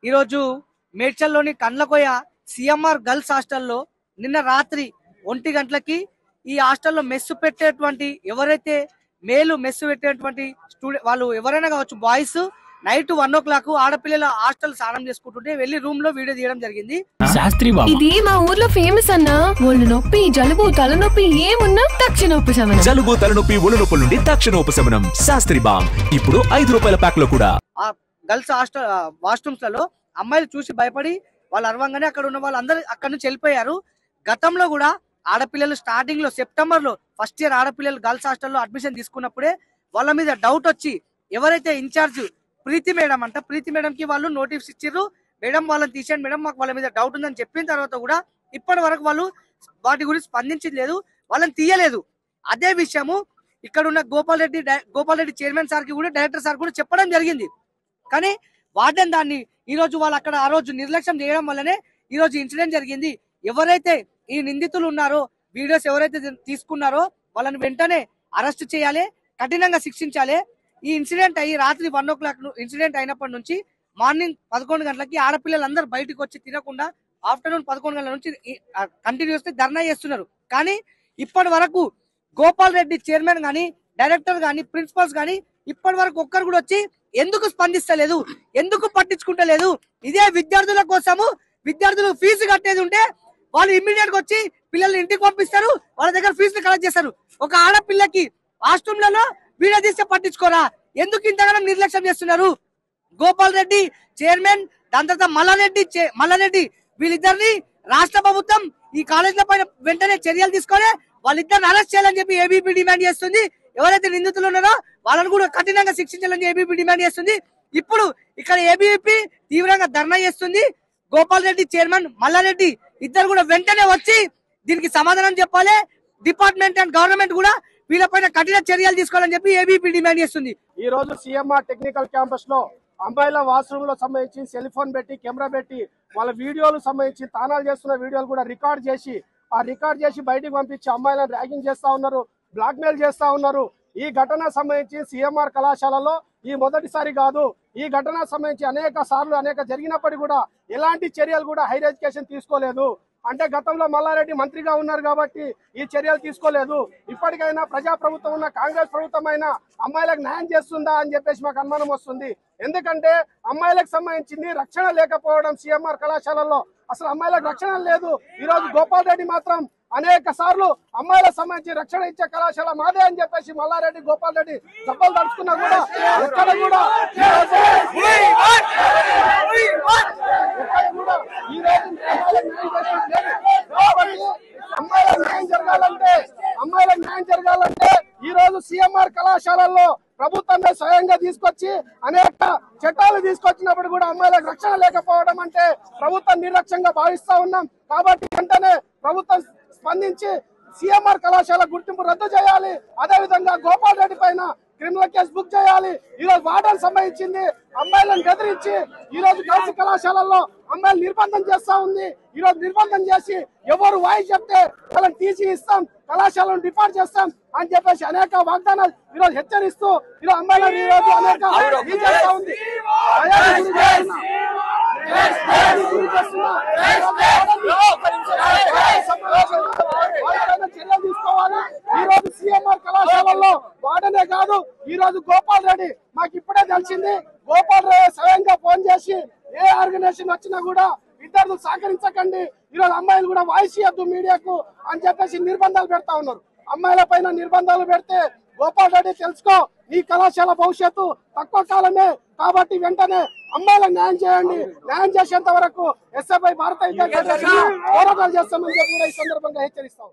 ఈరోజు మేడ్చల్లోని Kandlakoya CMR girls హాస్టల్లో నిన్న రాత్రి 1 గంటలకి ఈ హాస్టల్లో మెస్సు పెట్టేటువంటి ఎవరైతే మేలు మెస్సు పెట్టేటువంటి స్టూడెంట్ వాళ్ళు ఎవరైనా కావచ్చు బాయ్స్ నైట్ 1 o'clock ఆడపిల్లల హాస్టల్ స్నానం చేసుకుంటుంటే వెళ్లి రూమ్ లో వీడియో తీయడం జరిగింది. శాస్త్రి బాబు ఇది మా ఊర్లో ఫేమస్ అన్న. ఒళ్ళు నొప్పి, జలుబు, తలనొప్పి ఏమున్నా తక్షణ ఉపశమనం. జలుబు, తలనొప్పి, ఒళ్ళు నొప్పుల నుండి తక్షణ ఉపశమనం. శాస్త్రి బామ్ ఇప్పుడు 5 రూపాయల ప్యాక్ లో కూడా. ఆ గర్ల్స్ హాస్టల్ వాష్రూమ్స్ లలో అమ్మాయిలు చూసి భయపడి వాళ్ళు అరవంగానే అక్కడ ఉన్న వాళ్ళందరూ అక్కడ నుంచి వెళ్ళిపోయారు. గతంలో కూడా ఆడపిల్లలు స్టార్టింగ్ లో సెప్టెంబర్ లో ఫస్ట్ ఇయర్ ఆడపిల్లలు గర్ల్స్ హాస్టల్లో అడ్మిషన్ తీసుకున్నప్పుడే వాళ్ళ మీద డౌట్ వచ్చి ఎవరైతే ఇన్ఛార్జ్ ప్రీతి మేడం అంట, ప్రీతి మేడం కి వాళ్ళు నోటీస్ ఇచ్చారు. మేడం వాళ్ళని తీసేయండి మేడం, మాకు వాళ్ళ మీద డౌట్ ఉందని చెప్పిన తర్వాత కూడా ఇప్పటి వరకు వాళ్ళు వాటి గురించి స్పందించింది లేదు, వాళ్ళని తీయలేదు. అదే విషయము ఇక్కడ ఉన్న గోపాల్ రెడ్డి చైర్మన్ సార్ కి కూడా డైరెక్టర్ సార్ కూడా చెప్పడం జరిగింది. కానీ వార్డెన్ దాన్ని ఈ రోజు వాళ్ళు అక్కడ ఆ రోజు నిర్లక్ష్యం చేయడం వల్లనే ఈ రోజు ఇన్సిడెంట్ జరిగింది. ఎవరైతే ఈ నిందితులు ఉన్నారో, వీడియోస్ ఎవరైతే తీసుకున్నారో వాళ్ళని వెంటనే అరెస్ట్ చేయాలి, కఠినంగా శిక్షించాలి. ఈ ఇన్సిడెంట్ అయ్యి రాత్రి 1 o'clock ఇన్సిడెంట్ అయినప్పటి నుంచి మార్నింగ్ 11 గంటలకి ఆడపిల్లలందరూ బయటకు వచ్చి తినకుండా ఆఫ్టర్నూన్ 11 గంటల నుంచి కంటిన్యూస్ ధర్నా చేస్తున్నారు. కానీ ఇప్పటి వరకు గోపాల్ రెడ్డి చైర్మన్ గాని, డైరెక్టర్ గాని, ప్రిన్సిపల్స్ గాని ఇప్పటి వరకు ఒక్కరు కూడా వచ్చి ఎందుకు స్పందిస్తలేదు, ఎందుకు పట్టించుకుంటలేదు? ఇదే విద్యార్థుల కోసము విద్యార్థులకు ఫీజు కట్టేది ఉంటే వాళ్ళు ఇమ్మీడియట్ గా వచ్చి పిల్లల్ని ఇంటికి పంపిస్తారు, వాళ్ళ దగ్గర ఫీజులు కలెక్ట్ చేస్తారు. ఒక ఆడపిల్లకి వాష్రూమ్లలో వీడియో తీస్తే పట్టించుకోరా? ఎందుకు ఇంతగానో నిర్లక్ష్యం చేస్తున్నారు? గోపాల్ రెడ్డి చైర్మన్, దాని తర్వాత మల్లారెడ్డి వీళ్ళిద్దరిని రాష్ట్ర ప్రభుత్వం ఈ కాలేజీల పైన వెంటనే చర్యలు తీసుకొని వాళ్ళిద్దరిని అరెస్ట్ చేయాలని చెప్పి ఏబీపీ డిమాండ్ చేస్తుంది. ఎవరైతే నిందితులు ఉన్నారో వాళ్ళని కూడా కఠినంగా శిక్షించాలని ఏబీపీ డిమాండ్ చేస్తుంది. ఇప్పుడు ఇక్కడ ఏబీపీ తీవ్రంగా ధర్నా చేస్తుంది. గోపాల్ రెడ్డి చైర్మన్, మల్లారెడ్డి ఇద్దరు కూడా వెంటనే వచ్చి దీనికి సమాధానం చెప్పాలి. డిపార్ట్మెంట్ అండ్ గవర్నమెంట్ కూడా వీళ్ళపైన కఠిన చర్యలు తీసుకోవాలని చెప్పి ఏబీపీ డిమాండ్ చేస్తుంది. ఈ రోజు సిఎంఆర్ టెక్నికల్ క్యాంపస్ లో అమ్మాయిల వాష్రూమ్ లో సంబంధించి సెల్ ఫోన్ పెట్టి, కెమెరా పెట్టి వాళ్ళ వీడియోలు సంబంధించి తానాలు చేస్తున్న వీడియోలు కూడా రికార్డ్ చేసి బయటికి పంపించి అమ్మాయిలను ర్యాగింగ్ చేస్తా ఉన్నారు, బ్లాక్ మెయిల్ చేస్తా ఉన్నారు. ఈ ఘటన సంబంధించి సిఎంఆర్ కళాశాలలో ఈ మొదటిసారి కాదు. ఈ ఘటన సంబంధించి అనేక జరిగినప్పటికీ కూడా ఎలాంటి చర్యలు కూడా హైయర్ ఎడ్యుకేషన్ తీసుకోలేదు. అంటే గతంలో మల్లారెడ్డి మంత్రిగా ఉన్నారు కాబట్టి ఈ చర్యలు తీసుకోలేదు. ఇప్పటికైనా ప్రజాప్రభుత్వం ఉన్న కాంగ్రెస్ ప్రభుత్వం అయినా అమ్మాయిలకు న్యాయం చేస్తుందా అని చెప్పేసి మాకు అనుమానం వస్తుంది. ఎందుకంటే అమ్మాయిలకు సంబంధించింది రక్షణ లేకపోవడం సిఎంఆర్ కళాశాలలో అసలు అమ్మాయిలకు రక్షణ లేదు. ఈ రోజు గోపాల్ రెడ్డి మాత్రం అనేక సార్లు అమ్మాయిలకు సంబంధించి రక్షణ ఇచ్చే కళాశాల మాదే అని చెప్పేసి మల్లారెడ్డి, గోపాల్ రెడ్డి దెబ్బలు తడుచుకున్నా కూడా ఎక్కడ కూడా ఈ రోజు అమ్మాయిలకు న్యాయం జరగాలంటే ఈ రోజు సిఎంఆర్ కళాశాలల్లో ప్రభుత్వమే స్వయంగా తీసుకొచ్చి అనేక చట్టాలు తీసుకొచ్చినప్పుడు కూడా అమ్మాయిలకు రక్షణ లేకపోవడం అంటే ప్రభుత్వం నిర్లక్ష్యంగా భావిస్తా ఉన్నాం. కాబట్టి వెంటనే ప్రభుత్వం స్పందించి సిఎంఆర్ కళాశాల గుర్తింపు రద్దు చేయాలి. అదేవిధంగా గోపాల్ రెడ్డి పైన క్రిమినల్ కేసు బుక్ చేయాలి. ఈ రోజు వార్డన్ సంబంధించింది అమ్మాయిలను బెదిరించి ఈ రోజు గర్ల్స్ కళాశాలల్లో అమ్మాయిలు నిర్బంధం చేస్తా ఉంది. ఈ రోజు నిర్బంధం చేసి ఎవరు వాయిస్ చెప్తే వాళ్ళని తీసి ఇస్తాం, కళాశాలను డిపార్ట్ చేస్తాం అని చెప్పేసి అనేక వాగ్దానాలు ఈ రోజు హెచ్చరిస్తూ ఈ రోజు అమ్మాయిలను ఈ రోజు అనేక చేస్తా ఉంది. చర్యలు తీసుకోవాలి. ఈ రోజు సిఎంఆర్ కళాశాలలో వాడనే కాదు, ఈ రోజు గోపాల్ రెడ్డి మాకు ఇప్పుడే తెలిసింది. గోపాల్ రెడ్డి స్వయంగా ఫోన్ చేసి ఏ ఆర్గనైజేషన్ వచ్చినా కూడా విద్యార్థులు సహకరించకండి, ఈ రోజు అమ్మాయిలు కూడా వాయిస్ ఇవ్వద్దు మీడియాకు అని చెప్పేసి నిర్బంధాలు పెడతా ఉన్నారు. అమ్మాయిల పైన నిర్బంధాలు పెడితే గోపాల్ రెడ్డి తెలుసుకో, ఈ కళాశాల భవిష్యత్తు తక్కువ కాలమే. కాబట్టి వెంటనే అమ్మాయిలకు న్యాయం చేయండి. న్యాయం చేసేంత వరకు ఎస్ఎఫ్ఐ భారత విద్యార్థి పోరాటాలు చేస్తామని చెప్పి కూడా ఈ సందర్భంగా హెచ్చరిస్తాం.